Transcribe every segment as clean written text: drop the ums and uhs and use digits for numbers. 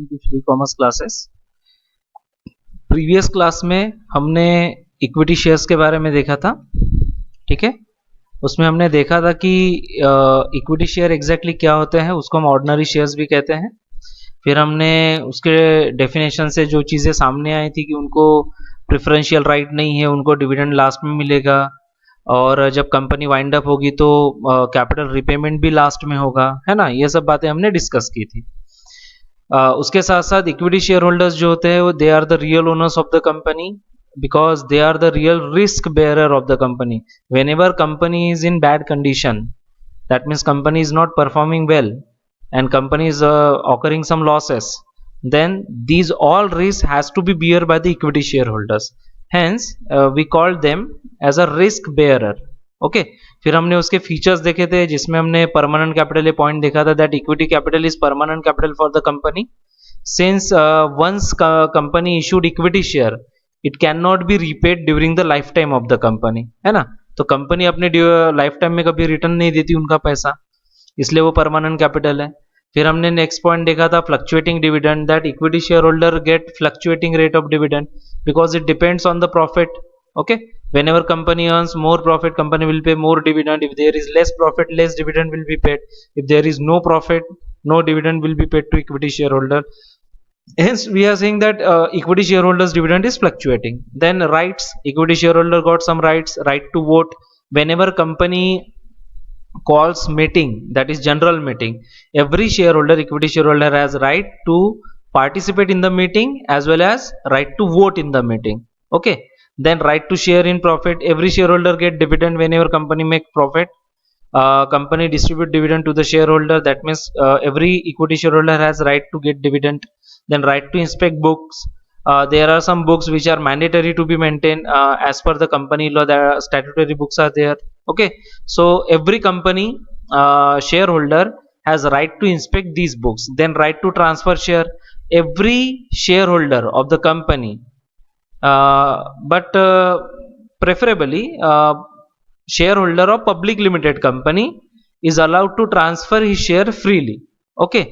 Free commerce classes. Previous class में हमने equity shares के बारे में देखा था, ठीक है। उसमें हमने देखा था कि इक्विटी शेयर एग्जैक्टली क्या होते हैं, उसको हम ऑर्डिनरी शेयर्स भी कहते हैं। फिर हमने उसके डेफिनेशन से जो चीज़ें सामने आई थी कि उनको प्रेफरेंशियल राइट नहीं है, उनको डिविडेंड लास्ट में मिलेगा, और जब कंपनी वाइंड अप होगी तो कैपिटल रिपेमेंट भी लास्ट में होगा, है ना। ये सब बातें हमने डिस्कस की थी। उसके साथ साथ इक्विटी शेयर होल्डर्स जो होते हैं वो they are the real owners of the company, because they are the real risk bearer of the company. Whenever company is in bad condition, that means company is not performing well and company is occurring some losses, then these all risks has to be bear by the equity shareholders. Hence we call them as a risk bearer. Okay फिर हमने उसके features देखे थे, जिसमें हमने permanent capital ये point देखा था, that equity capital is permanent capital for the company since once company issued equity share it can not be repaid during the life time of the company, है ना। तो कंपनी अपने life time में कभी return नहीं देती उनका पैसा, इसलिए वो परमानेंट कैपिटल है। फिर हमने नेक्स्ट पॉइंट देखा था fluctuating dividend, that equity share holder get fluctuating rate of dividend because it depends on the profit. Okay whenever company earns more profit, company will pay more dividend. If there is less profit, less dividend will be paid. If there is no profit, no dividend will be paid to equity shareholder. Hence we are saying that equity shareholders dividend is fluctuating. Then rights, equity shareholder got some rights, right to vote whenever company calls meeting, that is general meeting. Every shareholder, equity shareholder has right to participate in the meeting as well as right to vote in the meeting. Okay, then right to share in profit, every shareholder get dividend whenever company make profit. Company distribute dividend to the shareholder, that means every equity shareholder has right to get dividend. Then right to inspect books, there are some books which are mandatory to be maintained as per the company law, the statutory books are there. Okay, so every company shareholder has right to inspect these books. Then right to transfer share, every shareholder of the company but preferably shareholder of public limited company is allowed to transfer his share freely. Okay,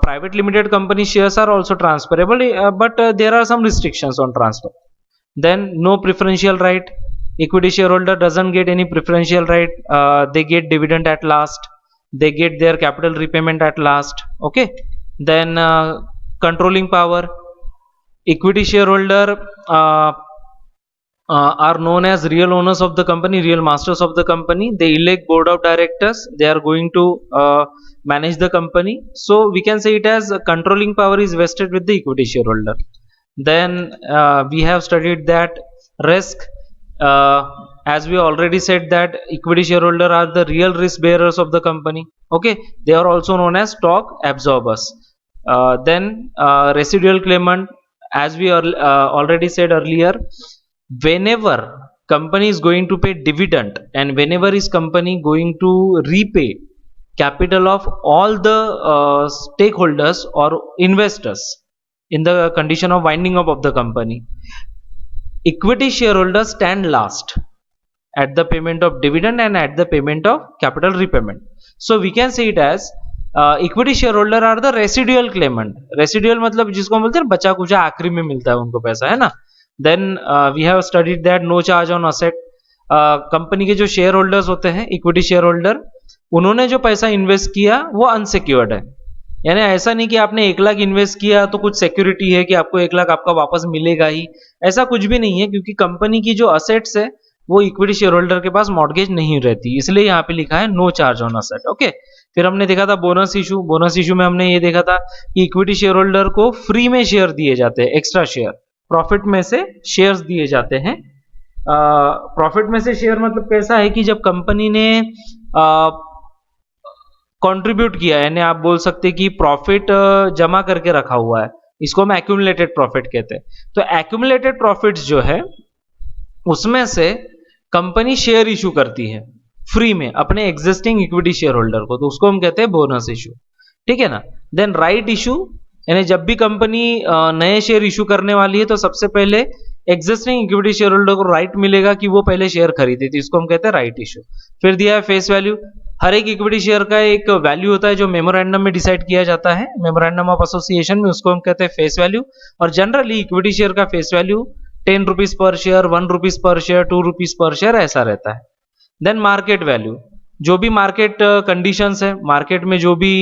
private limited company shares are also transferable, but there are some restrictions on transfer. Then no preferential right, equity shareholder doesn't get any preferential right, they get dividend at last, they get their capital repayment at last. Okay, then controlling power, equity shareholder are known as real owners of the company, real masters of the company. They elect board of directors, they are going to manage the company, so we can say it as controlling power is vested with the equity shareholder. Then we have studied that risk, as we already said that equity shareholder are the real risk bearers of the company. Okay, they are also known as stock absorbers. Then residual claimant, as we already said earlier, whenever company is going to pay dividend and whenever is company going to repay capital of all the stakeholders or investors in the condition of winding up of the company, equity shareholders stand last at the payment of dividend and at the payment of capital repayment. So we can say it as equity share holder are the residual claimant. Residual मतलब जिसको बोलते हैं बचा कुचा आखिरी में मिलता है उनको पैसा, है ना. Then we have studied that no charge on asset. Company के जो शेयर होल्डर्स होते हैं इक्विटी शेयर होल्डर, उन्होंने जो पैसा इन्वेस्ट किया वो अनसिक्योर्ड है. यानी ऐसा नहीं कि आपने 1 लाख इन्वेस्ट किया तो कुछ सिक्योरिटी है कि आपको 1 लाख आपका वापस मिलेगा ही, ऐसा कुछ भी नहीं है, क्योंकि कंपनी की जो असेट्स है वो इक्विटी शेयर होल्डर के पास मॉर्गेज नहीं रहती, इसलिए यहाँ पे लिखा है no charge on asset. Okay, फिर हमने देखा था बोनस इशू. बोनस इशू में हमने ये देखा था कि इक्विटी शेयर होल्डर को फ्री में शेयर दिए जाते हैं, एक्स्ट्रा शेयर, प्रॉफिट में से शेयर्स दिए जाते हैं. प्रॉफिट में से शेयर मतलब कैसा है कि जब कंपनी ने कंट्रीब्यूट किया, यानी आप बोल सकते कि प्रॉफिट जमा करके रखा हुआ है, इसको हम एक्यूमुलेटेड प्रॉफिट कहते हैं. तो एक्यूमुलेटेड प्रॉफिट्स जो है उसमें से कंपनी शेयर इशू करती है फ्री में अपने एग्जिस्टिंग इक्विटी शेयर होल्डर को, तो उसको हम कहते हैं बोनस इशू. ठीक है ना. देन राइट इशू, यानी जब भी कंपनी नए शेयर इशू करने वाली है तो सबसे पहले एग्जिस्टिंग इक्विटी शेयर होल्डर को राइट मिलेगा कि वो पहले शेयर खरीदे, तो इसको हम कहते हैं राइट इशू. फिर दिया है फेस वैल्यू. हर एक इक्विटी शेयर का एक वैल्यू होता है जो मेमोरेंडम में डिसाइड किया जाता है, मेमोरेंडम ऑफ एसोसिएशन में, उसको हम कहते हैं फेस वैल्यू। और जनरली इक्विटी शेयर का face value 10 rupees per share, 1 rupees per share, 2 rupees per share ऐसा रहता है। देन मार्केट वैल्यू, जो भी मार्केट कंडीशंस है, मार्केट में जो भी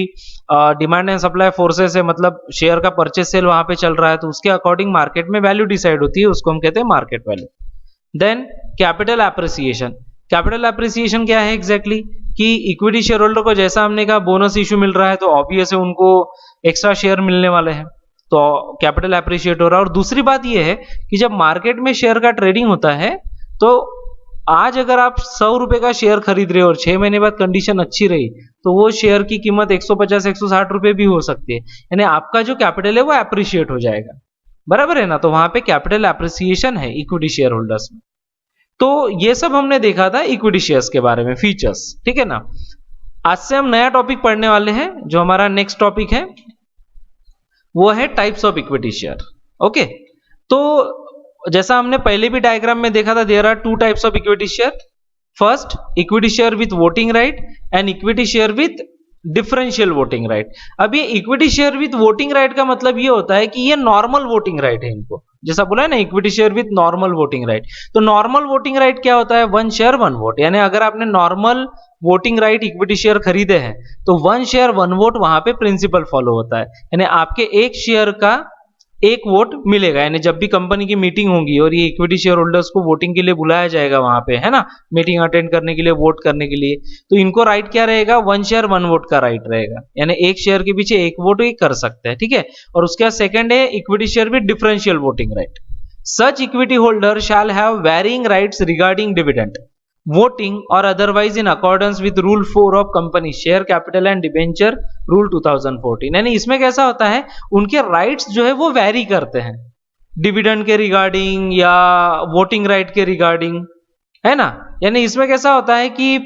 डिमांड एंड सप्लाई फोर्सेस है, मतलब शेयर का परचेस सेल वहां पे चल रहा है, तो उसके अकॉर्डिंग मार्केट में वैल्यू डिसाइड होती है, उसको हम कहते हैं market value. Then capital appreciation, capital appreciation क्या है एग्जैक्टली कि इक्विटी शेयर होल्डर को जैसा हमने कहा बोनस इशू मिल रहा है तो ऑब्वियस है उनको एक्स्ट्रा शेयर मिलने वाले हैं, तो कैपिटल एप्रिशिएट हो रहा है। और दूसरी बात यह है कि जब मार्केट में शेयर का ट्रेडिंग होता है तो आज अगर आप 100 रुपए का शेयर खरीद रहे हो और 6 महीने बाद कंडीशन अच्छी रही तो वो शेयर की कीमत 150-160 रुपए भी हो सकती है, यानी आपका जो कैपिटल है वो एप्रिशिएट हो जाएगा, बराबर है ना। तो वहां पे कैपिटल एप्रिसिएशन है इक्विटी शेयर होल्डर्स में। तो ये सब हमने देखा था इक्विटी शेयर्स के बारे में, फीचर्स, ठीक है ना। आज से हम नया टॉपिक पढ़ने वाले हैं, जो हमारा नेक्स्ट टॉपिक है वो है types of equity share. Okay, तो जैसा हमने पहले भी डायग्राम में देखा था, there are 2 types of equity share. First, equity share with voting right and equity share with differential voting right. अब ये equity share with voting right का मतलब ये होता है कि ये नॉर्मल वोटिंग राइट है इनको, जैसा बोला है ना equity share with normal voting right. तो नॉर्मल वोटिंग राइट क्या होता है? 1 शेयर 1 वोट, यानी अगर आपने normal voting right equity share खरीदे हैं तो 1 शेयर 1 वोट वहां पे प्रिंसिपल फॉलो होता है, यानी आपके एक शेयर का एक वोट मिलेगा। यानी जब भी कंपनी की मीटिंग होगी और ये इक्विटी शेयर होल्डर्स को वोटिंग के लिए बुलाया जाएगा वहां पे, है ना, मीटिंग अटेंड करने के लिए, वोट करने के लिए, तो इनको राइट क्या रहेगा? 1 शेयर 1 वोट का राइट रहेगा, यानी एक शेयर के पीछे एक वोट ही कर सकते हैं, ठीक है। और उसके बाद सेकंड है equity share with differential voting right. Such equity holder shall have varying rights regarding dividend, voting or otherwise in accordance with rule 4 of company share capital and debenture rule 2014। यानी इसमें कैसा होता है, उनके राइट्स जो है वो वैरी करते हैं डिविडेंड के रिगार्डिंग या वोटिंग राइट के रिगार्डिंग, है ना। यानी इसमें कैसा होता है कि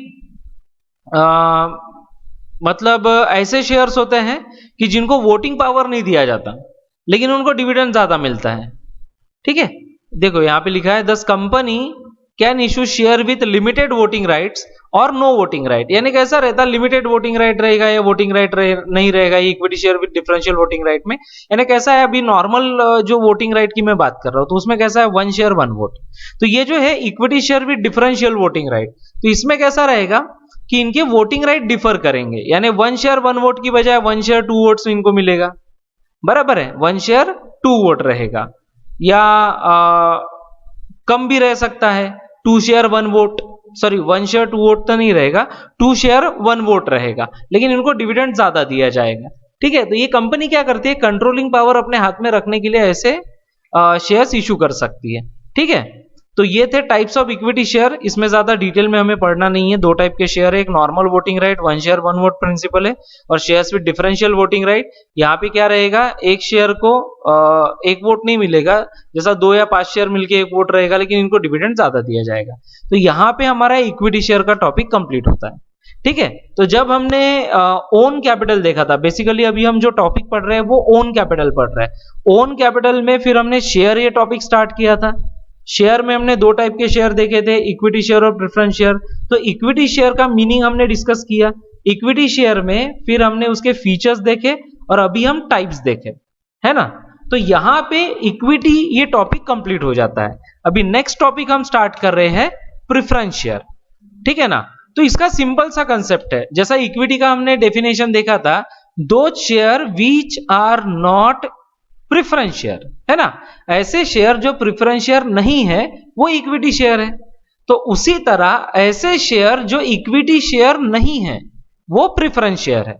मतलब ऐसे शेयर्स होते हैं कि जिनको वोटिंग पावर नहीं दिया जाता लेकिन उनको डिविडेंड ज्यादा मिलता है, ठीक है। देखो यहाँ पे लिखा है दस company can issue share with limited voting rights और नो वोटिंग राइट। यानी कैसा रहता है, लिमिटेड वोटिंग राइट रहेगा या वोटिंग राइट नहीं रहेगा ये equity share with differential voting right में। यानी कैसा है, अभी नॉर्मल जो वोटिंग राइट की मैं बात कर रहा हूं तो उसमें कैसा है 1 शेयर 1 वोट। तो ये जो है equity share with differential voting right, तो इसमें कैसा रहेगा कि इनके वोटिंग राइट डिफर करेंगे, यानी 1 शेयर 1 वोट की बजाय 1 शेयर 2 वोट्स इनको मिलेगा, बराबर है, 1 शेयर 2 वोट रहेगा, या कम भी रह सकता है 2 share 1 vote, sorry 1 share 2 vote तो नहीं रहेगा, 2 शेयर 1 वोट रहेगा, लेकिन इनको डिविडेंड ज्यादा दिया जाएगा, ठीक है। तो ये कंपनी क्या करती है, कंट्रोलिंग पावर अपने हाथ में रखने के लिए ऐसे शेयर्स इशू कर सकती है, ठीक है। तो ये थे टाइप्स ऑफ इक्विटी शेयर, इसमें ज्यादा डिटेल में हमें पढ़ना नहीं है। 2 टाइप के शेयर है, एक normal voting right 1 share 1 vote principle है, और shares with differential voting right, यहाँ पे क्या रहेगा, एक शेयर को एक वोट नहीं मिलेगा, जैसा 2 या 5 शेयर मिलके एक वोट रहेगा, लेकिन इनको डिविडेंड ज्यादा दिया जाएगा। तो यहाँ पे हमारा इक्विटी शेयर का टॉपिक कंप्लीट होता है, ठीक है। तो जब हमने ओन कैपिटल देखा था, बेसिकली अभी हम जो टॉपिक पढ़ रहे हैं वो ओन कैपिटल पढ़ रहे हैं। ओन कैपिटल में फिर हमने शेयर ये टॉपिक स्टार्ट किया था। शेयर में हमने 2 टाइप के शेयर देखे थे, इक्विटी शेयर और प्रेफरेंस शेयर। तो इक्विटी शेयर का मीनिंग हमने डिस्कस किया, इक्विटी शेयर में फिर हमने उसके फीचर्स देखे और अभी हम टाइप्स देखे, है ना। तो यहां पे इक्विटी ये टॉपिक कंप्लीट हो जाता है। अभी नेक्स्ट टॉपिक हम स्टार्ट कर रहे हैं प्रेफरेंस शेयर, ठीक है ना। तो इसका सिंपल सा कंसेप्ट है, जैसा इक्विटी का हमने डेफिनेशन देखा था, those share which are not preference share, है ना। ऐसे शेयर जो प्रेफरेंस शेयर नहीं है वो इक्विटी शेयर है। तो उसी तरह ऐसे शेयर जो इक्विटी शेयर नहीं है वो प्रेफरेंस शेयर है,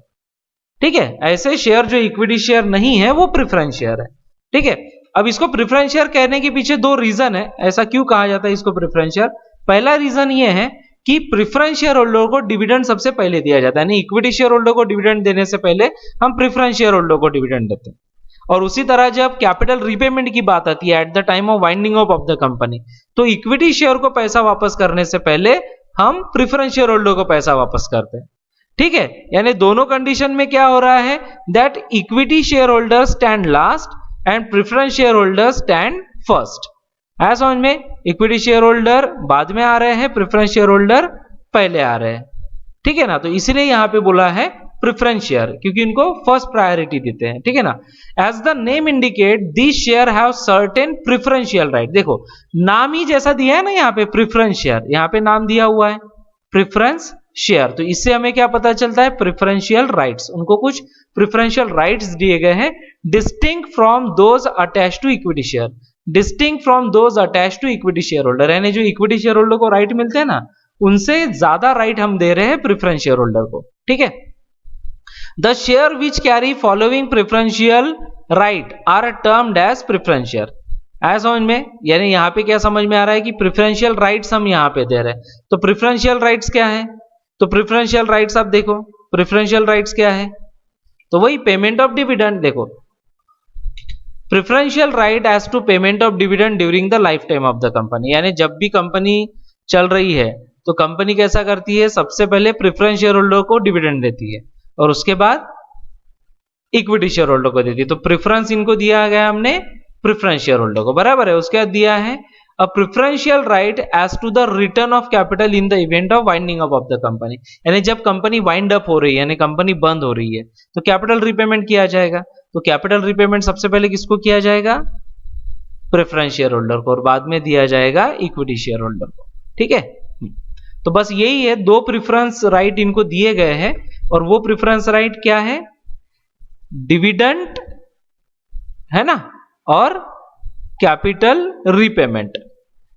ठीक है। ऐसे शेयर जो इक्विटी शेयर नहीं है वो प्रेफरेंस शेयर है, ठीक है। अब इसको प्रेफरेंस शेयर कहने के पीछे 2 रीजन है, ऐसा क्यों कहा जाता है इसको प्रेफरेंस शेयर। पहला रीजन ये है कि प्रेफरेंस शेयर होल्डर को डिविडेंड सबसे पहले दिया जाता है, यानी इक्विटी शेयर होल्डर को डिविडेंड देने से पहले हम प्रेफरेंस शेयर होल्डर को डिविडेंड देते हैं। और उसी तरह जब कैपिटल रीपेमेंट की बात आती है eight the time of winding up of the company, तो इक्विटी शेयर को पैसा वापस करने से पहले हम प्रेफरेंस शेयर होल्डर को पैसा वापस करते हैं, ठीक है। यानी दोनों कंडीशन में क्या हो रहा है, that equity share holder stand last and preference share holder stand first. है समझ में, इक्विटी शेयर होल्डर बाद में आ रहे हैं, प्रेफरेंस शेयर होल्डर पहले आ रहे हैं, ठीक है ना। तो इसलिए यहां पे बोला है प्रेफरेंस शेयर, क्योंकि इनको फर्स्ट प्रायोरिटी देते हैं, ठीक है ना। As the name indicate this share have certain preferential right. देखो नाम ही जैसा दिया है ना यहाँ पे प्रेफरेंस शेयर, यहाँ पे नाम दिया हुआ है प्रेफरेंस शेयर, तो इससे हमें क्या पता चलता है, प्रेफरेंशियल राइट्स, उनको कुछ प्रेफरेंशियल राइट्स दिए गए हैं distinct from those attach to equity share, distinct from those attach to equity share holder, यानी जो इक्विटी शेयर होल्डर को राइट मिलते हैं ना, उनसे ज्यादा राइट हम दे रहे हैं प्रेफरेंस शेयर होल्डर को, ठीक है। The share which carry following preferential right are termed as preference share. ऐसा समझ में, यानी यहां पे क्या समझ में आ रहा है कि प्रेफरेंशियल राइट्स हम यहां पे दे रहे हैं। तो प्रेफरेंशियल राइट्स क्या है, तो प्रेफरेंशियल राइट्स आप देखो, प्रेफरेंशियल राइट्स क्या है, तो वही पेमेंट ऑफ डिविडेंड। देखो preferential right as to payment of dividend during the life time of the company, यानी जब भी कंपनी चल रही है तो कंपनी कैसा करती है, सबसे पहले प्रेफरेंस शेयर होल्डर को डिविडेंड देती है और उसके बाद इक्विटी शेयर होल्डर को देती है। तो प्रेफरेंस इनको दिया गया हमने प्रेफरेंस शेयर होल्डर को, बराबर है। उसके बाद दिया है a preferential right as to the return of capital in the event of winding up of the company, यानी जब कंपनी वाइंड अप हो रही है, यानी कंपनी बंद हो रही है, तो कैपिटल रिपेमेंट किया जाएगा। तो कैपिटल रिपेमेंट सबसे पहले किसको किया जाएगा, प्रेफरेंस शेयर होल्डर को, और बाद में दिया जाएगा इक्विटी शेयर होल्डर को, ठीक है। तो बस यही है, दो प्रेफरेंस राइट इनको दिए गए हैं, और वो प्रेफरेंस राइट क्या है, डिविडेंड है ना, और capital repayment,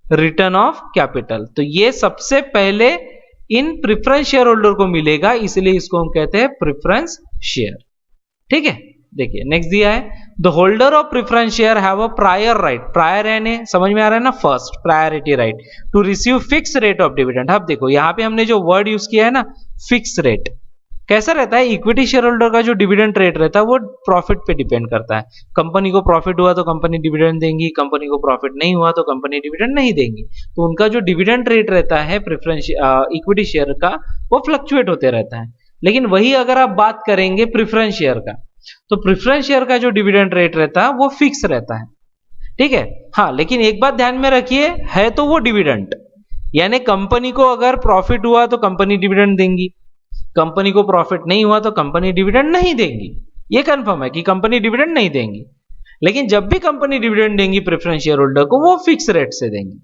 return of capital. तो ये सबसे पहले इन प्रेफरेंस शेयर होल्डर को मिलेगा, इसलिए इसको हम कहते हैं प्रेफरेंस शेयर, ठीक है। देखिए नेक्स्ट दिया है the holder of preference share have a prior right, prior यानी समझ में आ रहा है ना, first priority right to receive fix rate of dividend. अब देखो यहाँ पे हमने जो वर्ड यूज किया है ना, फिक्स रेट, कैसा रहता है, इक्विटी शेयर होल्डर का जो डिविडेंड रेट रहता है वो प्रॉफिट पे डिपेंड करता है। कंपनी को प्रॉफिट हुआ तो कंपनी डिविडेंड देंगी, कंपनी को प्रॉफिट नहीं हुआ तो कंपनी डिविडेंड नहीं देंगी। तो उनका जो डिविडेंड रेट रहता है प्रेफरेंस इक्विटी शेयर का, वो फ्लक्चुएट होते रहता है। लेकिन वही अगर आप बात करेंगे प्रेफरेंस शेयर का, तो प्रेफरेंस शेयर का जो डिविडेंड रेट रहता है वो फिक्स रहता है, ठीक है। हाँ, लेकिन एक बात ध्यान में रखिए, है तो वो डिविडेंड, यानी कंपनी को अगर प्रॉफिट हुआ तो कंपनी डिविडेंड देंगी, कंपनी को प्रॉफिट नहीं हुआ तो कंपनी डिविडेंड नहीं देंगी, ये कंफर्म है कि कंपनी डिविडेंड नहीं देंगी। लेकिन जब भी कंपनी डिविडेंड देंगी प्रेफरेंस शेयर होल्डर को, वो फिक्स रेट से देंगी,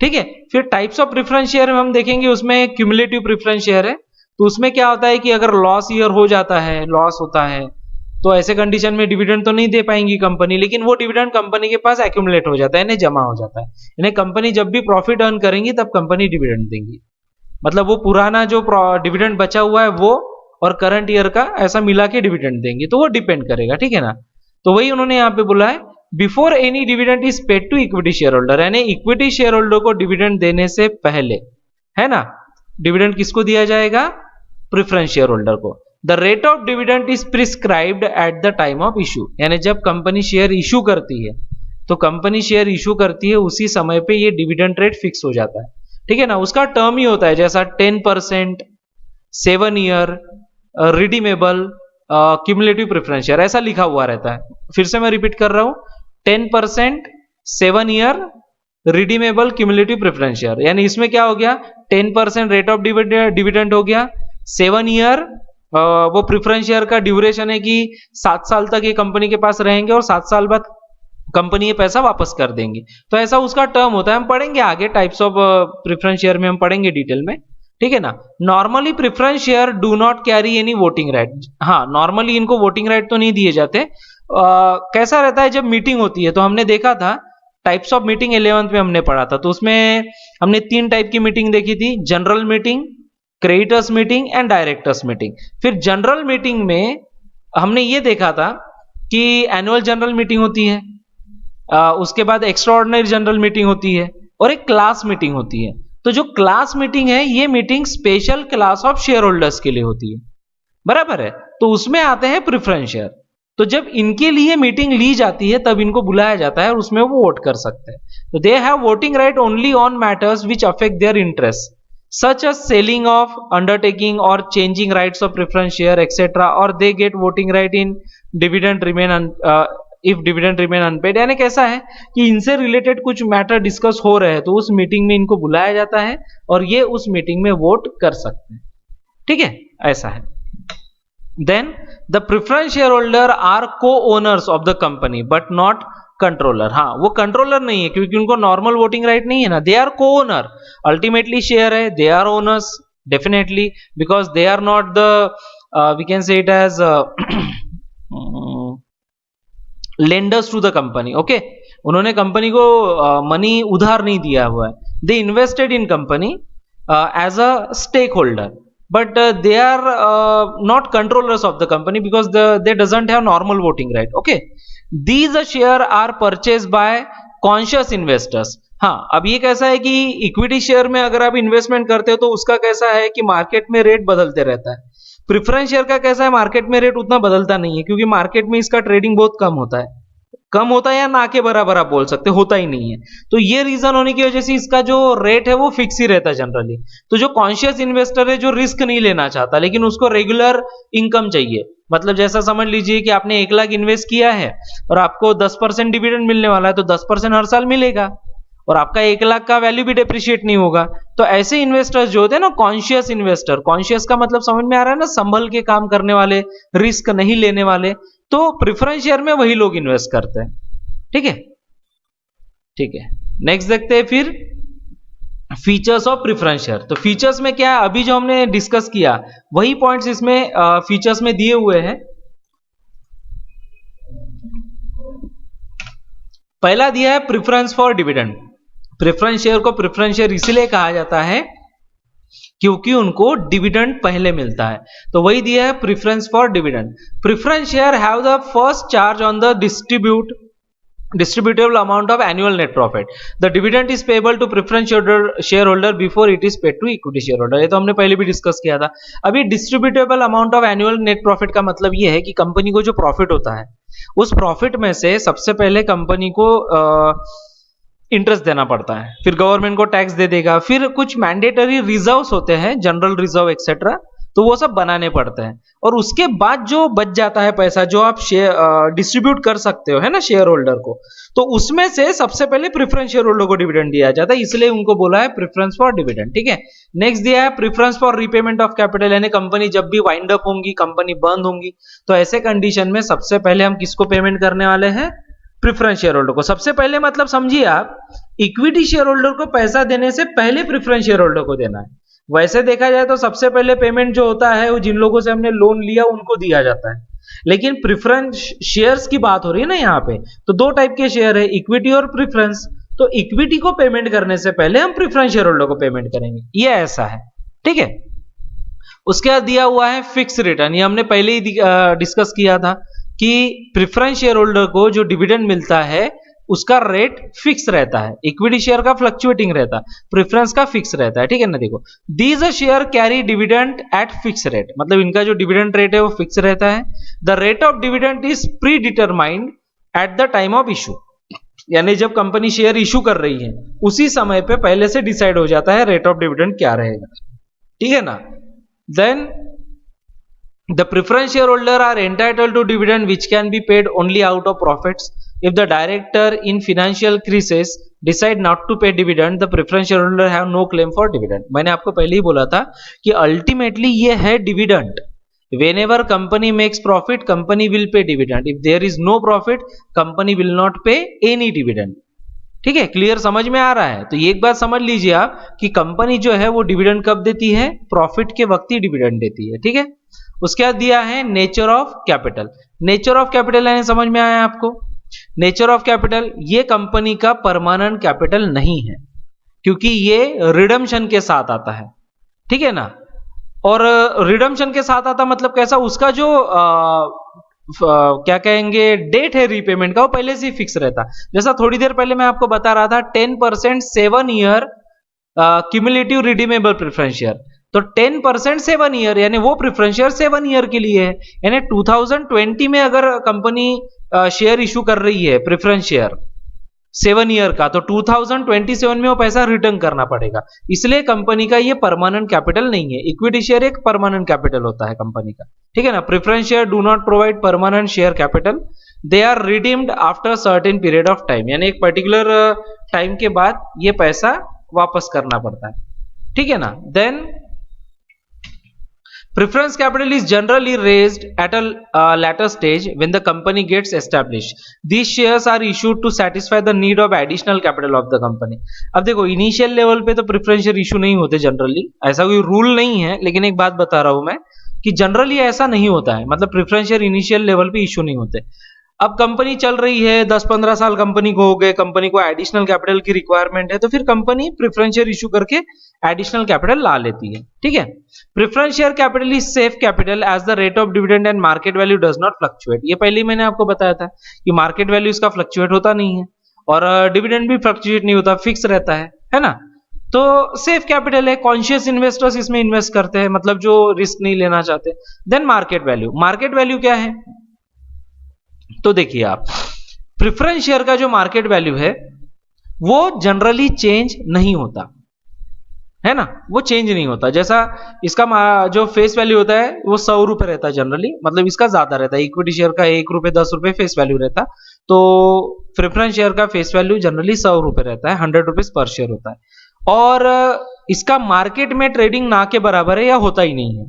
ठीक है। फिर टाइप्स ऑफ प्रेफरेंस शेयर हम देखेंगे, उसमें क्यूमुलेटिव प्रेफरेंस शेयर है। तो उसमें क्या होता है कि अगर लॉस ईयर हो जाता है, लॉस होता है, तो ऐसे कंडीशन में डिविडेंड तो नहीं दे पाएंगी कंपनी, लेकिन वो डिविडेंड कंपनी के पास एक्यूमुलेट हो जाता है, यानी जमा हो जाता है। यानी कंपनी जब भी प्रॉफिट अर्न करेंगी तब कंपनी डिविडेंड देंगी, मतलब वो पुराना जो डिविडेंड बचा हुआ है वो और करंट ईयर का ऐसा मिला के डिविडेंड देंगे, तो वो डिपेंड करेगा, ठीक है ना। तो वही उन्होंने यहाँ पे बोला है before any dividend is paid to equity share holder, यानी इक्विटी शेयर होल्डर को डिविडेंड देने से पहले, है ना, डिविडेंड किसको दिया जाएगा, प्रेफरेंस शेयर होल्डर को। The rate of dividend is prescribed at the time of issue, यानी जब कंपनी शेयर इशू करती है, तो कंपनी शेयर इशू करती है उसी समय पे ये डिविडेंड रेट फिक्स हो जाता है, ठीक है ना। उसका टर्म ही होता है जैसा 10%, 7 year, redeemable, cumulative preference share, ऐसा लिखा हुआ रहता है। फिर से मैं रिपीट कर रहा हूं, 10%, 7 year, redeemable, cumulative preference share, यानी इसमें क्या हो गया, 10% रेट ऑफ डिविडेंड हो गया, 7 ईयर वो प्रेफरेंस शेयर का ड्यूरेशन है कि 7 साल तक ये कंपनी के पास रहेंगे और 7 साल बाद कंपनी ये पैसा वापस कर देंगी, तो ऐसा उसका टर्म होता है। हम पढ़ेंगे आगे टाइप्स ऑफ प्रेफरेंस शेयर में, हम पढ़ेंगे डिटेल में, ठीक है ना। Normally preference share do not carry any voting right, हाँ नॉर्मली इनको वोटिंग राइट तो नहीं दिए जाते। कैसा रहता है, जब मीटिंग होती है तो हमने देखा था टाइप्स ऑफ मीटिंग 11th में हमने पढ़ा था, तो उसमें हमने 3 टाइप की मीटिंग देखी थी, general meeting, creditors meeting and directors meeting. फिर जनरल मीटिंग में हमने ये देखा था कि एनुअल जनरल मीटिंग होती है, उसके बाद एक्स्ट्राऑर्डिनरी जनरल मीटिंग होती है और एक क्लास मीटिंग होती है। तो जो क्लास मीटिंग है, ये meeting special class of share holders के लिए होती है, बराबर है। तो उसमें आते हैं प्रेफरेंस शेयर, तो जब इनके लिए मीटिंग ली जाती है तब इनको बुलाया जाता है और उसमें वो वोट कर सकते हैं। तो दे have voting right only on matters which affect their interest such as selling of undertaking or changing rights of preference share etc, or they get voting right in dividend remain if dividend remain unpaid। यानी कैसा है कि इनसे related कुछ matter discuss हो रहे हैं तो उस मीटिंग में इनको बुलाया जाता है और ये उस मीटिंग में वोट कर सकते हैं, ठीक है, ऐसा है। Then the preference share holder are co owners of the company but not controller. हाँ, वो कंट्रोलर नहीं है क्योंकि उनको नॉर्मल वोटिंग राइट नहीं है ना, दे आर को ओनर, अल्टीमेटली शेयर है, they are owners definitely, because they are not the we can say it as lenders to the company. Okay, उन्होंने कंपनी को मनी उधार नहीं दिया हुआ है, they invested in company as a stake holder, but they are not controllers of the company because they doesn't have normal voting right. Okay, these share are purchased by conscious investors. हाँ, अब ये कैसा है कि equity share में अगर आप investment करते हो तो उसका कैसा है कि मार्केट में रेट बदलते रहता है। प्रेफरेंस शेयर का कैसा है, मार्केट में रेट उतना बदलता नहीं है क्योंकि मार्केट में इसका ट्रेडिंग बहुत कम होता है या ना के बराबर आप बोल सकते, होता ही नहीं है। तो ये रीजन होने की वजह से इसका जो रेट है वो फिक्स ही रहता है जनरली। तो जो कॉन्शियस इन्वेस्टर है, जो रिस्क नहीं लेना चाहता लेकिन उसको रेगुलर इनकम चाहिए, मतलब जैसा समझ लीजिए कि आपने 1 लाख इन्वेस्ट किया है और आपको 10% डिविडेंड मिलने वाला है, तो 10% हर साल मिलेगा और आपका 1 लाख का वैल्यू भी डेप्रिशिएट नहीं होगा। तो ऐसे इन्वेस्टर्स जो होते हैं ना, कॉन्शियस इन्वेस्टर, कॉन्शियस का मतलब समझ में आ रहा है ना, संभल के काम करने वाले, रिस्क नहीं लेने वाले, तो प्रेफरेंस शेयर में वही लोग इन्वेस्ट करते हैं। ठीक है, ठीक है। नेक्स्ट देखते हैं फिर फीचर्स ऑफ प्रेफरेंस शेयर। तो फीचर्स में क्या है, अभी जो हमने डिस्कस किया वही पॉइंट्स इसमें फीचर्स में दिए हुए हैं। पहला दिया है preference for dividend. Preference share को प्रेफरेंस शेयर इसलिए कहा जाता है क्योंकि उनको डिविडेंड पहले मिलता है, तो वही दिया है preference for dividend. Preference share have the first charge on the distributable amount of annual net profit. The dividend is payable to preference shareholder before it is paid to equity shareholder. ये तो हमने पहले भी discuss किया था। अभी distributable amount of annual net profit का मतलब ये है कि कंपनी को जो प्रॉफिट होता है उस प्रॉफिट में से सबसे पहले कंपनी को इंटरेस्ट देना पड़ता है, फिर गवर्नमेंट को टैक्स दे देगा, फिर कुछ मैंडेटरी रिजर्व्स होते हैं, जनरल रिजर्व एक्सेट्रा, तो वो सब बनाने पड़ते हैं और उसके बाद जो बच जाता है पैसा जो आप डिस्ट्रीब्यूट कर सकते हो, है ना, शेयर होल्डर को, तो उसमें से सबसे पहले प्रेफरेंस शेयर होल्डर को डिविडेंड दिया जाता है, इसलिए उनको बोला है प्रेफरेंस फॉर डिविडेंड। ठीक है, नेक्स्ट दिया है preference for repayment of capital, यानी कंपनी जब भी वाइंड अप होंगी, कंपनी बंद होंगी, तो ऐसे कंडीशन में सबसे पहले हम किसको पेमेंट करने वाले हैं, प्रेफरेंस शेयर होल्डर को। सबसे पहले मतलब समझिए आप, इक्विटी शेयर होल्डर को पैसा देने से पहले प्रेफरेंस शेयर होल्डर को देना है। वैसे देखा जाए तो सबसे पहले पेमेंट जो होता है वो जिन लोगों से हमने लोन लिया उनको दिया जाता है, लेकिन प्रेफरेंस शेयर्स की बात हो रही है ना यहाँ पे, तो दो टाइप के शेयर है, इक्विटी और प्रेफरेंस। तो इक्विटी को पेमेंट करने से पहले हम प्रेफरेंस शेयर होल्डर को पेमेंट करेंगे, ये ऐसा है। ठीक है, उसके बाद दिया हुआ है फिक्स रिटर्न। ये हमने पहले ही डिस्कस किया था कि प्रेफरेंस शेयर होल्डर को जो डिविडेंड मिलता है उसका रेट फिक्स रहता है, इक्विटी शेयर का फ्लक्चुएटिंग रहता है, प्रेफरेंस का फिक्स रहता है। ठीक है ना, देखो these share carry dividend eight fix rate, मतलब इनका जो डिविडेंड रेट है वो फिक्स रहता है। The rate of dividend is pre determined eight the time of issue, यानी जब कंपनी शेयर इशू कर रही है उसी समय पे पहले से डिसाइड हो जाता है रेट ऑफ डिविडेंड क्या रहेगा। ठीक है ना, then the preference shareholder are entitled to dividend which can be paid only out of profits. If the director in financial crisis decide not to pay dividend, the preference shareholder have no claim for dividend. मैंने आपको पहले ही बोला था कि ultimately ये है dividend. Whenever company makes profit, company will pay dividend. If there is no profit, company will not pay any dividend. ठीक है, क्लियर समझ में आ रहा है? तो एक बात समझ लीजिए आप कि कंपनी जो है वो डिविडेंड कब देती है, प्रॉफिट के वक्त ही डिविडेंड देती है। ठीक है, उसके बाद दिया है nature of capital. Nature of capital यानी समझ में आया आपको, नेचर ऑफ कैपिटल ये कंपनी का परमानेंट कैपिटल नहीं है क्योंकि ये रिडम्पशन के साथ आता है। ठीक है ना, और रिडम्पशन के साथ आता मतलब कैसा, उसका जो क्या कहेंगे डेट है रीपेमेंट का वो पहले से ही फिक्स रहता। जैसा थोड़ी देर पहले मैं आपको बता रहा था 10% 7 year cumulative redeemable preference share, तो 10% 7 ईयर यानी वो प्रेफरेंस शेयर 7 ईयर के लिए है, यानी 2020 में अगर कंपनी शेयर इशू कर रही है प्रेफरेंस शेयर 7 ईयर का, तो 2027 में वो पैसा रिटर्न करना पड़ेगा, इसलिए कंपनी का ये परमानेंट कैपिटल नहीं है। इक्विटी शेयर एक परमानेंट कैपिटल होता है कंपनी का। ठीक है ना, preference share do not provide permanent share capital, they are redeemed after certain period of time, यानी एक पर्टिकुलर टाइम के बाद ये पैसा वापस करना पड़ता है। ठीक है ना, then Preference capital is generally raised at a later stage when the company gets established. These shares are issued to satisfy the need of additional capital of the company. अब देखो इनिशियल लेवल पे तो preference share issue नहीं होते generally, ऐसा कोई rule नहीं है, लेकिन एक बात बता रहा हूं मैं कि जनरली ऐसा नहीं होता है, मतलब प्रेफरेंस शेयर इनिशियल लेवल पे इशू नहीं होते। अब कंपनी चल रही है, 10-15 साल कंपनी को हो गए, कंपनी को एडिशनल कैपिटल की रिक्वायरमेंट है, तो फिर कंपनी प्रेफरेंस शेयर इशू करके एडिशनल कैपिटल ला लेती है, ठीक है। Preference share capital is safe capital as the rate of dividend and market value does not fluctuate. ये पहले ही मैंने आपको बताया था कि मार्केट वैल्यू इसका फ्लक्चुएट होता नहीं है और डिविडेंड भी फ्लक्चुएट नहीं होता, फिक्स रहता है ना। तो सेफ कैपिटल है, कॉन्शियस इन्वेस्टर्स इसमें इन्वेस्ट करते हैं, मतलब जो रिस्क नहीं लेना चाहते। देन मार्केट वैल्यू क्या है, तो देखिए आप, प्रेफरेंस शेयर का जो मार्केट वैल्यू है वो जनरली चेंज नहीं होता है ना, वो चेंज नहीं होता। जैसा इसका जो फेस वैल्यू होता है वो 100 रुपए रहता है जनरली, मतलब इसका ज्यादा रहता है, इक्विटी शेयर का 1 रुपए 10 रुपए फेस वैल्यू रहता, तो प्रेफरेंस शेयर का फेस वैल्यू जनरली 100 रुपए रहता है, 100 रुपीज पर शेयर होता है, और इसका मार्केट में ट्रेडिंग ना के बराबर है या होता ही नहीं है।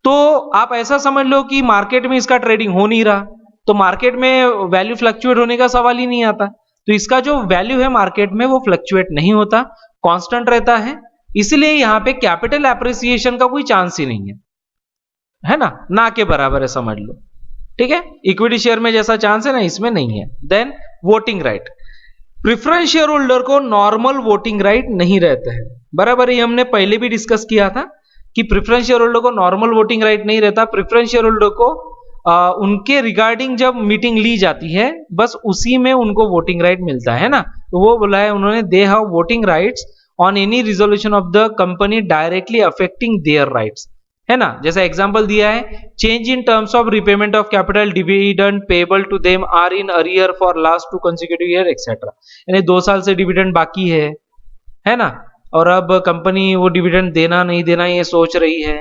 तो आप ऐसा समझ लो कि मार्केट में इसका ट्रेडिंग हो नहीं रहा, तो मार्केट में वैल्यू फ्लक्चुएट होने का सवाल ही नहीं आता। तो इसका जो वैल्यू है मार्केट में वो फ्लक्चुएट नहीं होता, कांस्टेंट रहता है, इसलिए यहां पे कैपिटल एप्रिसिएशन का कोई चांस ही नहीं है ना के बराबर है समझ लो, ठीक है। इक्विटी शेयर में जैसा चांस है ना, इसमें नहीं है। Then voting right, preference share holder को नॉर्मल वोटिंग राइट नहीं रहता है, बराबर ये हमने पहले भी डिस्कस किया था कि प्रेफरेंस शेयर होल्डर को नॉर्मल वोटिंग राइट नहीं रहता। प्रेफरेंस शेयर होल्डर को उनके रिगार्डिंग जब मीटिंग ली जाती है बस उसी में उनको वोटिंग राइट मिलता है ना, तो वो बोला है उन्होंने, they have voting rights on any resolution of the company directly affecting their rights, है ना। जैसा एग्जांपल दिया है, change in terms of repayment of capital dividend payable to them are in arrear for last 2 consecutive year etcetera, यानी 2 साल से dividend बाकी है ना, और अब कंपनी वो डिविडेंड देना नहीं देना ये सोच रही है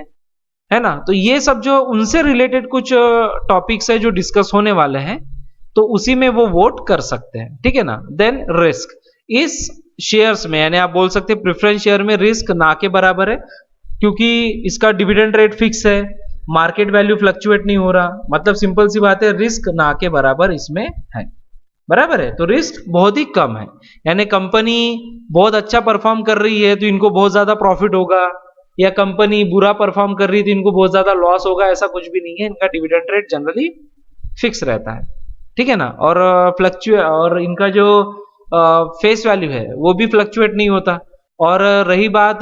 ना। तो ये सब जो उनसे रिलेटेड कुछ टॉपिक्स है जो डिस्कस होने वाले हैं, तो उसी में वो वोट कर सकते हैं, ठीक है ना। देन रिस्क, इस शेयर्स में यानी आप बोल सकते हैं प्रेफरेंस शेयर में रिस्क ना के बराबर है, क्योंकि इसका डिविडेंड रेट फिक्स है, मार्केट वैल्यू फ्लक्चुएट नहीं हो रहा, मतलब सिंपल सी बात है, रिस्क ना के बराबर इसमें है, बराबर है। तो रिस्क बहुत ही कम है, यानी कंपनी बहुत अच्छा परफॉर्म कर रही है तो इनको बहुत ज्यादा प्रॉफिट होगा, या कंपनी बुरा परफॉर्म कर रही थी इनको बहुत ज्यादा लॉस होगा, ऐसा कुछ भी नहीं है। इनका डिविडेंड रेट जनरली फिक्स रहता है, ठीक है ना, और फ्लक्चुएट, और इनका जो फेस वैल्यू है वो भी फ्लक्चुएट नहीं होता। और रही बात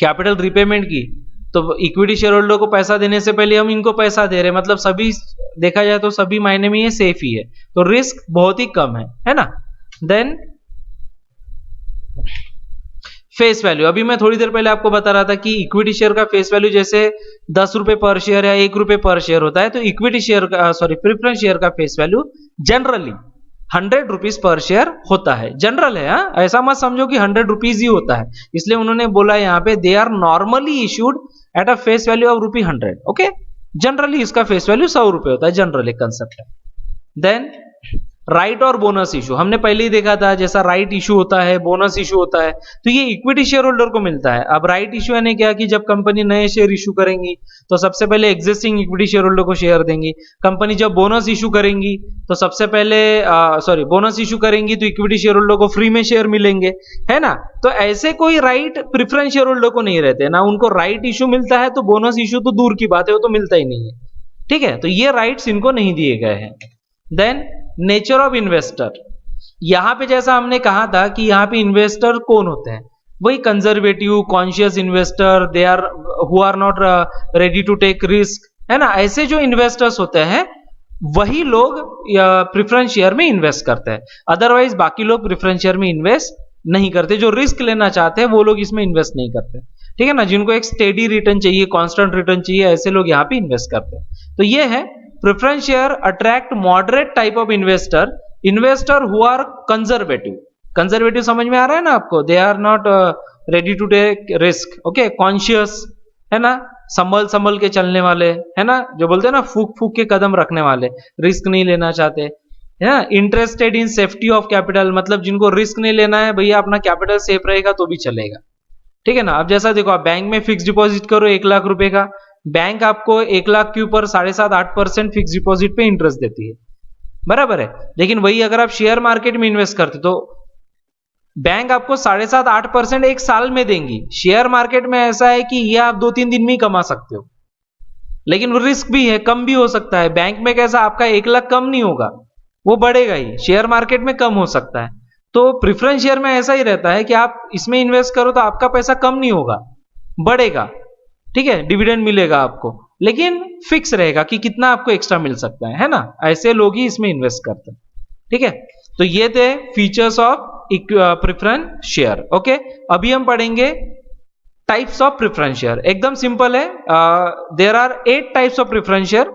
कैपिटल रिपेमेंट की, तो इक्विटी शेयर होल्डर को पैसा देने से पहले हम इनको पैसा दे रहे हैं, मतलब सभी देखा जाए तो सभी मायने में ये सेफ ही है, तो रिस्क बहुत ही कम है ना। देन फेस वैल्यू, अभी मैं थोड़ी देर पहले आपको बता रहा था कि इक्विटी शेयर का फेस वैल्यू जैसे 10 रुपए पर शेयर या 1 रुपए पर शेयर होता है, तो इक्विटी शेयर का प्रेफरेंस शेयर का face value generally 100 rupees per share होता है, जनरल है, ऐसा मत समझो कि 100 रुपीज ही होता है, इसलिए उन्होंने बोला यहाँ पे they are normally issued at a face value of ₹100, okay. Generally इसका फेस वैल्यू 100 रुपए होता है, जनरल एक कंसेप्ट है। देन राइट और बोनस इशू हमने पहले ही देखा था, जैसा राइट इशू होता है, बोनस इशू होता है, तो ये इक्विटी शेयर होल्डर को मिलता है। अब राइट इशू यानी क्या कि जब कंपनी नए शेयर इशू करेंगी तो सबसे पहले एग्जिस्टिंग इक्विटी शेयर होल्डर को शेयर देंगी। कंपनी जब बोनस इशू करेंगी तो सबसे पहले बोनस इशू करेंगी तो इक्विटी शेयर होल्डर को फ्री में शेयर मिलेंगे, है ना। तो ऐसे कोई राइट प्रेफरेंस शेयर होल्डर को नहीं रहते ना, उनको राइट इशू मिलता है, तो बोनस इशू तो दूर की बात है, वो तो मिलता ही नहीं है, ठीक है। तो ये राइट्स इनको नहीं दिए गए हैं। देन नेचर ऑफ इन्वेस्टर, यहां पे जैसा हमने कहा था कि यहां पे इन्वेस्टर कौन होते हैं, वही conservative conscious investor, they are who are not ready to take risk, है ना। ऐसे जो इन्वेस्टर्स होते हैं वही लोग प्रेफरेंस शेयर में इन्वेस्ट करते हैं, अदरवाइज बाकी लोग प्रेफरेंस शेयर में इन्वेस्ट नहीं करते। जो रिस्क लेना चाहते हैं वो लोग इसमें इन्वेस्ट नहीं करते, ठीक है ना। जिनको एक स्टेडी रिटर्न चाहिए, कांस्टेंट रिटर्न चाहिए, ऐसे लोग यहाँ पे इन्वेस्ट करते हैं। तो ये है preference share attract moderate type of investor who are conservative समझ में आ रहा है ना आपको, they are not ready to take risk, okay. Conscious है ना, संभल के चलने वाले, है ना, जो बोलते हैं ना फूक के कदम रखने वाले, रिस्क नहीं लेना चाहते, है ना। Interested in safety of capital, मतलब जिनको रिस्क नहीं लेना है, भैया अपना कैपिटल सेफ रहेगा तो भी चलेगा, ठीक है ना। अब जैसा देखो, आप बैंक में फिक्स डिपॉजिट करो 1 लाख रुपए का, बैंक आपको 1 लाख के ऊपर 7.5-8% फिक्स डिपॉजिट पे इंटरेस्ट देती है, बराबर है। लेकिन वही अगर आप शेयर मार्केट में इन्वेस्ट करते तो बैंक आपको 7.5-8% एक साल में देंगी। शेयर मार्केट में ऐसा है कि ये आप 2-3 दिन में ही कमा सकते हो, लेकिन वो रिस्क भी है, कम भी हो सकता है। बैंक में कैसा, आपका 1 लाख कम नहीं होगा, वो बढ़ेगा ही। शेयर मार्केट में कम हो सकता है। तो प्रेफरेंस शेयर में ऐसा ही रहता है कि आप इसमें इन्वेस्ट करो तो आपका पैसा कम नहीं होगा, बढ़ेगा, ठीक है, डिविडेंड मिलेगा आपको, लेकिन फिक्स रहेगा कि कितना आपको एक्स्ट्रा मिल सकता है ना। ऐसे लोग ही इसमें इन्वेस्ट करते हैं, ठीक है। तो ये थे features of preference share. Okay, अभी हम पढ़ेंगे टाइप्स ऑफ प्रेफरेंस शेयर। एकदम सिंपल है, there are 8 types of preference share,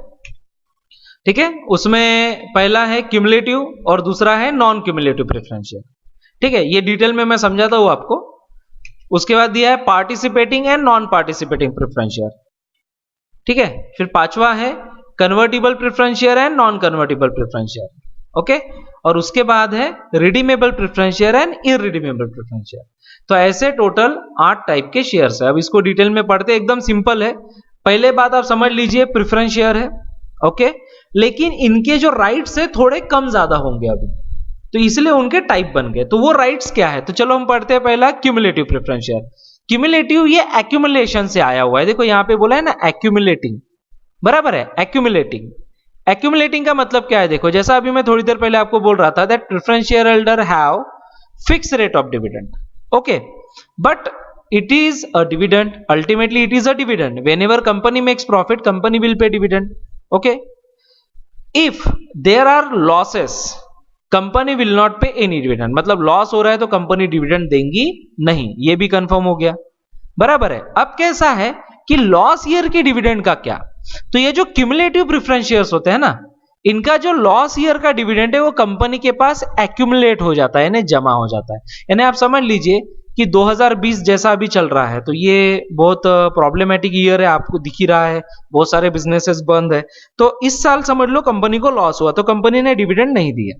ठीक है। उसमें पहला है क्यूमुलेटिव और दूसरा है नॉन क्यूमुलेटिव प्रेफरेंस शेयर, ठीक है। ये डिटेल में मैं समझाता हूं आपको। उसके बाद दिया है participating and non participating preference share, ठीक है। फिर पांचवा है convertible preference share and non convertible preference share, okay. और उसके बाद है redeemable preference share and irredeemable preference share. तो ऐसे टोटल 8 टाइप के शेयर्स है। अब इसको डिटेल में पढ़ते, एकदम सिंपल है। पहले बात आप समझ लीजिए, प्रेफरेंस शेयर है, ओके, लेकिन इनके जो राइट्स है थोड़े कम ज्यादा होंगे अभी, तो इसलिए उनके टाइप बन गए। तो वो राइट्स क्या है, तो चलो हम पढ़ते हैं। पहला क्यूमुलेटिव प्रेफरेंस शेयर। क्यूमुलेटिव ये एक्यूमुलेशन से आया हुआ है, देखो यहां पे बोला है ना एक्यूमुलेटिंग, बराबर है, एक्यूमुलेटिंग। एक्यूमुलेटिंग का मतलब क्या है, देखो जैसा अभी मैं थोड़ी देर पहले आपको बोल रहा था, that preference share holder have fix rate of dividend, okay, but it is a dividend, ultimately it is a dividend. Whenever company makes profit, company will pay dividend, okay. If there are losses, company will not pay any dividend. मतलब loss हो रहा है तो company dividend देंगी नहीं, ये भी confirm हो गया, बराबर है। अब कैसा है कि लॉस ईयर के डिविडेंड का क्या, तो ये जो क्यूमुलेटिव प्रेफरेंस शेयर्स होते हैं ना, इनका जो लॉस ईयर का डिविडेंड है वो कंपनी के पास एक्यूमुलेट हो जाता है, यानी जमा हो जाता है। यानी आप समझ लीजिए कि 2020 जैसा अभी चल रहा है, तो ये बहुत प्रॉब्लमेटिक ईयर है, आपको दिख ही रहा है, बहुत सारे बिजनेसेस बंद है। तो इस साल समझ लो कंपनी को लॉस हुआ, तो कंपनी ने डिविडेंड नहीं दिया।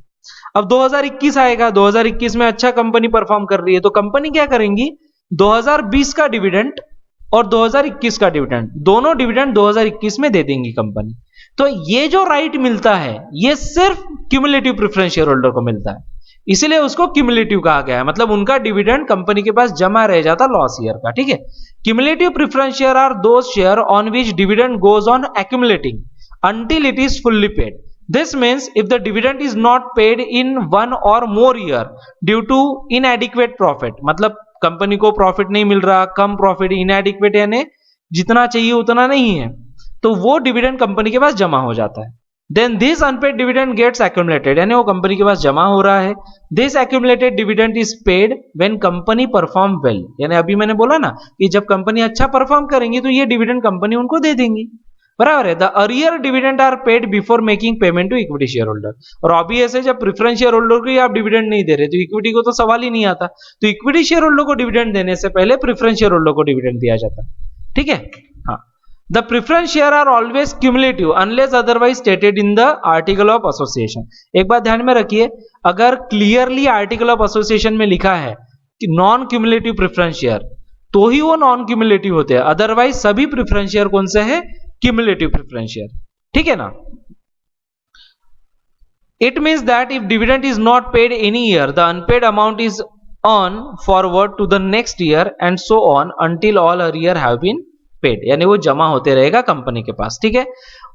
अब 2021 आएगा, 2021 में अच्छा कंपनी परफॉर्म कर रही है, तो कंपनी क्या करेंगी, 2020 का डिविडेंड और 2021 का डिविडेंड, दोनों डिविडेंड 2021 में दे देंगी कंपनी। तो ये जो राइट मिलता है ये सिर्फ क्यूमुलेटिव प्रेफरेंस शेयर होल्डर को मिलता है, इसीलिए उसको क्यूमुलेटिव कहा गया है। मतलब उनका डिविडेंड कंपनी के पास जमा रह जाता लॉस ईयर का, ठीक है। Cumulative preference share are those shares on which dividend goes on accumulating until it is fully paid. This means if the dividend is not paid in 1 or more year due to inadequate profit, मतलब company को profit नहीं मिल रहा, कम profit, इनएडिक्वेट यानी जितना चाहिए उतना नहीं है, तो वो डिविडेंड कंपनी के पास जमा हो जाता है। Then this unpaid dividend gets accumulated, यानी वो कंपनी के पास जमा हो रहा है। This accumulated dividend is paid when company perform well, यानी अभी मैंने बोला ना कि जब कंपनी अच्छा परफॉर्म करेंगी तो ये डिविडेंड कंपनी उनको दे देंगी, बराबर है। The earlier dividend are paid before making payment to equity share holder. और ऑब्वियस है, जब प्रेफरेंस शेयर होल्डर को आप डिविडेंड नहीं दे रहे तो इक्विटी को तो सवाल ही नहीं आता, तो इक्विटी शेयर होल्डर को डिविडेंड देने से पहले प्रेफरेंस शेयर होल्डर को डिविडेंड दिया जाता, ठीक है। हाँ, the preference share are always cumulative unless otherwise stated in the article of association. एक बात ध्यान में रखिए, अगर क्लियरली आर्टिकल ऑफ एसोसिएशन में लिखा है कि नॉन क्यूमुलेटिव प्रेफरेंस शेयर, तो ही वो नॉन क्यूमुलेटिव होते हैं, अदरवाइज सभी प्रेफरेंस शेयर कौन से है, क्यूमुलेटिव प्रेफरेंस शेयर, ठीक है ना। It means that if dividend is not paid any year, the unpaid amount is on forward to the next year and so on until all earlier have been paid, यानी वो जमा होते रहेगा company के पास, ठीक है।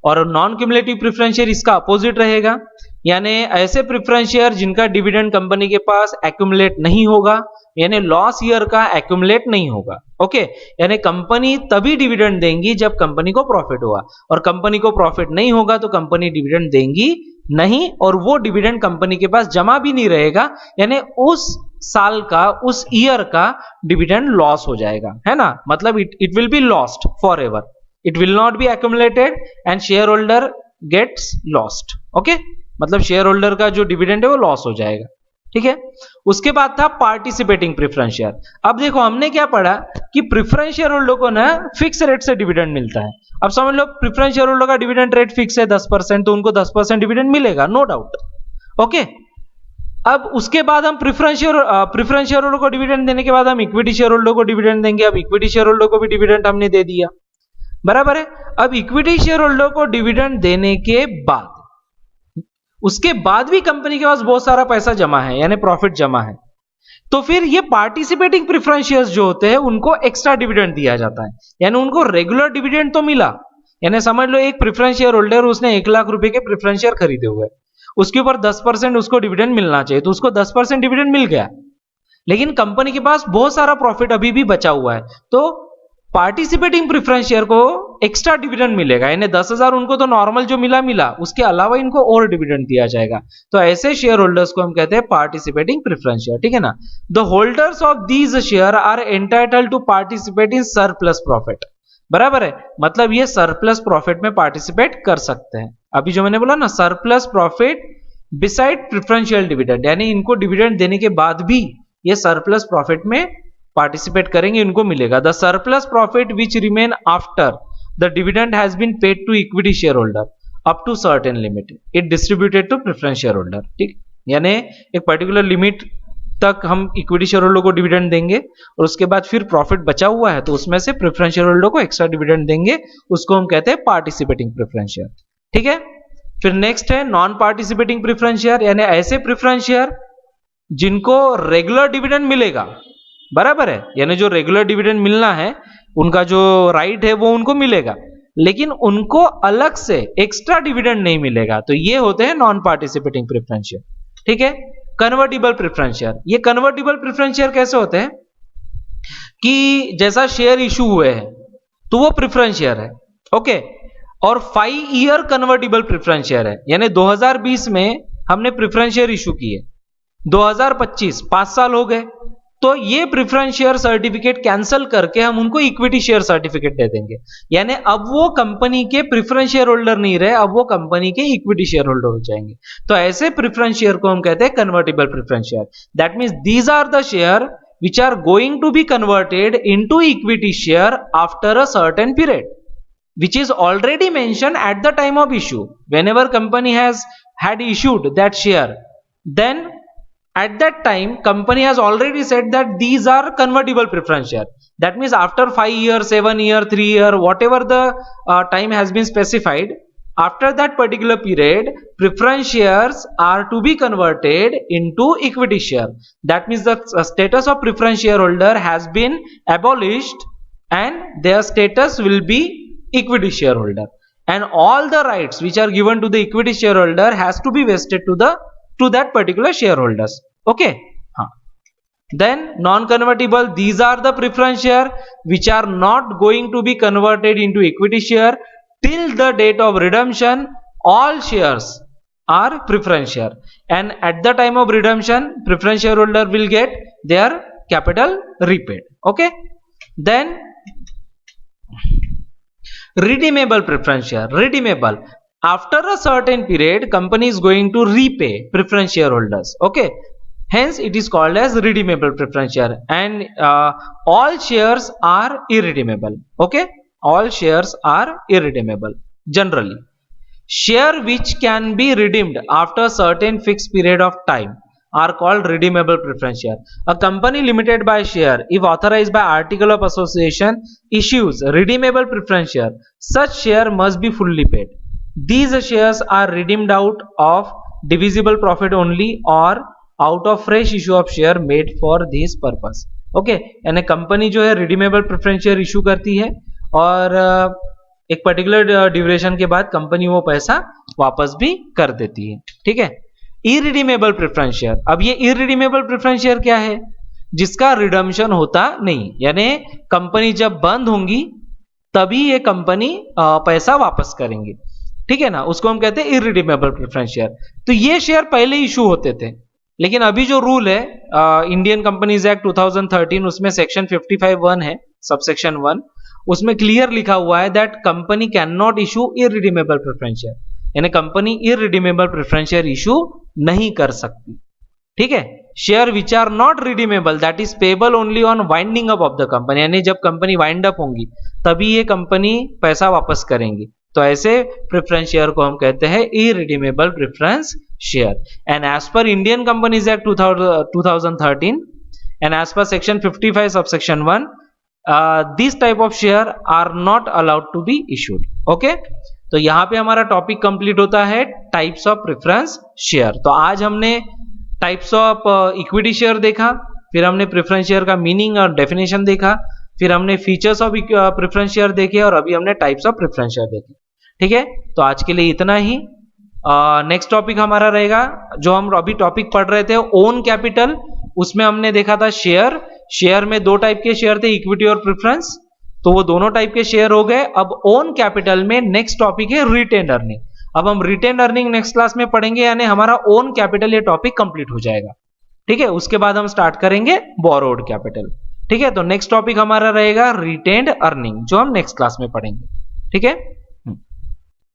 और नॉन क्यूमुलेटिव प्रेफरेंस शेयर इसका अपोजिट रहेगा, यानी ऐसे प्रेफरेंस शेयर जिनका डिविडेंड कंपनी के पास एक्यूमुलेट नहीं होगा, यानी लॉस ईयर का एक्यूमुलेट नहीं होगा, ओके। यानी कंपनी तभी डिविडेंड देंगी जब कंपनी को प्रॉफिट हुआ, और कंपनी को प्रॉफिट नहीं होगा तो कंपनी डिविडेंड देंगी नहीं, और वो डिविडेंड कंपनी के पास जमा भी नहीं रहेगा, यानी उस साल का, उस ईयर का डिविडेंड लॉस हो जाएगा, है ना। मतलब it will be lost for ever, it will not be accumulated and share holder gets lost, okay. मतलब शेयर होल्डर का जो डिविडेंड है वो लॉस हो जाएगा, ठीक है। उसके बाद था पार्टिसिपेटिंग प्रेफरेंस शेयर। अब देखो हमने क्या पढ़ा कि प्रेफरेंस शेयर होल्डर को ना फिक्स रेट से डिविडेंड मिलता है। अब समझ लो प्रेफरेंस शेयर होल्डर का डिविडेंड रेट फिक्स है 10%, तो उनको 10% डिविडेंड मिलेगा, नो डाउट, ओके। अब उसके बाद हम प्रेफरेंस शेयर होल्डर को डिविडेंड देने के बाद हम इक्विटी शेयर होल्डर को डिविडेंड देंगे। अब इक्विटी शेयर होल्डर को भी डिविडेंड हमने दे दिया, बराबर है। अब इक्विटी शेयर होल्डर को डिविडेंड देने के बाद उसके बाद भी कंपनी के पास बहुत सारा पैसा जमा है, यानी प्रॉफिट जमा है, तो फिर ये पार्टिसिपेटिंग प्रेफरेंस शेयर्स जो होते हैं उनको एक्स्ट्रा डिविडेंड दिया जाता है। यानी उनको रेगुलर डिविडेंड तो मिला, यानी समझ लो एक प्रेफरेंस शेयर होल्डर उसने 1 लाख रुपए के प्रेफरेंस शेयर खरीदे हुए, उसके ऊपर 10% उसको डिविडेंड मिलना चाहिए, तो उसको 10% डिविडेंड मिल गया। लेकिन कंपनी के पास बहुत सारा प्रॉफिट अभी भी बचा हुआ है, तो पार्टिसिपेटिंग प्रेफरेंस शेयर को एक्स्ट्रा डिविडेंड मिलेगा, यानी 10,000 उनको तो नॉर्मल जो मिला, उसके अलावा इनको और डिविडेंड दिया जाएगा। तो ऐसे शेयर होल्डर्स को हम कहते हैं पार्टिसिपेटिंग प्रेफरेंस शेयर, ठीक है ना। The holders of these share are entitled to participate in surplus profit, बराबर है। मतलब ये सरप्लस प्रॉफिट में पार्टिसिपेट कर सकते हैं। अभी जो मैंने बोला ना, surplus profit beside preferential dividend, यानी इनको डिविडेंड देने के बाद भी ये सरप्लस प्रॉफिट में पार्टिसिपेट करेंगे, इनको मिलेगा। The surplus profit which remain after the dividend has been paid to equity share holder up to certain limit, it distributed to preference share holder, ठीक। यानी एक पर्टिकुलर लिमिट तक हम इक्विटी शेयर होल्डर को dividend देंगे और उसके बाद फिर प्रॉफिट बचा हुआ है तो उसमें से प्रेफरेंस शेयर होल्डर को एक्स्ट्रा डिविडेंड देंगे, उसको हम कहते हैं पार्टिसिपेटिंग प्रेफरेंस शेयर, ठीक है। फिर नेक्स्ट है नॉन पार्टिसिपेटिंग प्रेफरेंस शेयर, यानी ऐसे प्रेफरेंस शेयर जिनको रेगुलर डिविडेंड मिलेगा, बराबर है। यानी जो रेगुलर डिविडेंड मिलना है उनका जो राइट है वो उनको मिलेगा, लेकिन उनको अलग से एक्स्ट्रा डिविडेंड नहीं मिलेगा, तो ये होते हैं नॉन पार्टिसिपेटिंग प्रेफरेंस शेयर, ठीक है। कन्वर्टिबल प्रेफरेंस शेयर, ये कन्वर्टिबल प्रेफरेंस शेयर कैसे होते हैं कि जैसा शेयर इशू हुए हैं तो वो प्रेफरेंस शेयर है, ओके, और 5 ईयर कन्वर्टिबल प्रेफरेंस शेयर है। यानी 2020 में हमने प्रेफरेंस शेयर इशू किए, 2025 5 साल हो गए, तो ये प्रेफरेंस शेयर सर्टिफिकेट कैंसिल करके हम उनको इक्विटी शेयर सर्टिफिकेट दे देंगे। यानी अब वो कंपनी के प्रेफरेंस शेयर होल्डर नहीं रहे, अब वो कंपनी के इक्विटी शेयर होल्डर हो जाएंगे। तो ऐसे प्रेफरेंस शेयर को हम कहते हैं convertible preference share. That means these are the share which are going to be converted into equity share after a certain period, which is already mentioned at the time of issue. Whenever company has had issued that share, then at that time company has already said that these are convertible preference share. That means after 5 year, 7 year, 3 year, whatever the time has been specified, after that particular period preference shares are to be converted into equity share. That means the status of preference shareholder has been abolished and their status will be equity shareholder, and all the rights which are given to the equity shareholder has to be vested to that particular shareholders, okay. Then non-convertible, these are the preference share which are not going to be converted into equity share till the date of redemption. All shares are preference share, and at the time of redemption preference shareholder will get their capital repaid, okay. Then redeemable preference share, redeemable, after a certain period company is going to repay preference shareholders, okay, hence it is called as redeemable preference share. And all shares are irredeemable, okay, all shares are irredeemable. Generally share which can be redeemed after a certain fixed period of time are called redeemable preference share. A company limited by share, if authorized by article of association, issues redeemable preference share, such share must be fully paid. These shares are redeemed out of divisible profit only or out of fresh issue of share made for this purpose, okay. यानी company जो है redeemable preference share issue करती है और एक particular duration के बाद company वो पैसा वापस भी कर देती है, ठीक है। इरिडीमेबल प्रेफरेंस शेयर, अब ये इरिडीमेबल प्रेफरेंस शेयर क्या है, जिसका रिडम्पशन होता नहीं, यानी कंपनी जब बंद होंगी तभी ये कंपनी पैसा वापस करेंगे, ठीक है ना, उसको हम कहते हैं इरिडीमेबल प्रेफरेंस शेयर। तो ये शेयर पहले इशू होते थे, लेकिन अभी जो रूल है इंडियन कंपनीज एक्ट 2013 उसमें सेक्शन 55(1) है, सबसेक्शन 1, उसमें क्लियर लिखा हुआ है that company cannot issue irredeemable preference share, यानी company irredeemable preference share issue नहीं कर सकती, ठीक है। Share which are not redeemable that is payable only on winding up of the company, यानी जब कंपनी वाइंड अप होंगी तभी ये कंपनी पैसा वापस करेंगी, तो ऐसे प्रेफरेंस शेयर को हम कहते हैं irredeemable preference share. And as per Indian Companies Act 2013 and as per section 55 subsection 1, this type of share are not allowed to be issued. Okay, तो यहाँ पे हमारा टॉपिक कंप्लीट होता है टाइप्स ऑफ प्रेफरेंस शेयर. तो आज हमने types of equity share देखा, फिर हमने प्रेफरेंस शेयर का मीनिंग और डेफिनेशन देखा, फिर हमने फीचर्स ऑफ प्रेफरेंस शेयर देखे और अभी हमने टाइप्स ऑफ प्रेफरेंस शेयर देखे. ठीक है, तो आज के लिए इतना ही. नेक्स्ट टॉपिक हमारा रहेगा जो हम अभी टॉपिक पढ़ रहे थे ओन कैपिटल. उसमें हमने देखा था शेयर. शेयर में दो टाइप के शेयर थे, इक्विटी और प्रेफरेंस. तो वो दोनों टाइप के शेयर हो गए. अब ओन कैपिटल में नेक्स्ट टॉपिक है रिटेन्ड अर्निंग. अब हम रिटेन्ड अर्निंग नेक्स्ट क्लास में पढ़ेंगे, यानी हमारा ओन कैपिटल ये टॉपिक कंप्लीट हो जाएगा. ठीक है, उसके बाद हम स्टार्ट करेंगे बोरोड कैपिटल. ठीक है, तो नेक्स्ट टॉपिक हमारा रहेगा रिटेन्ड अर्निंग जो हम नेक्स्ट क्लास में पढ़ेंगे. ठीक है.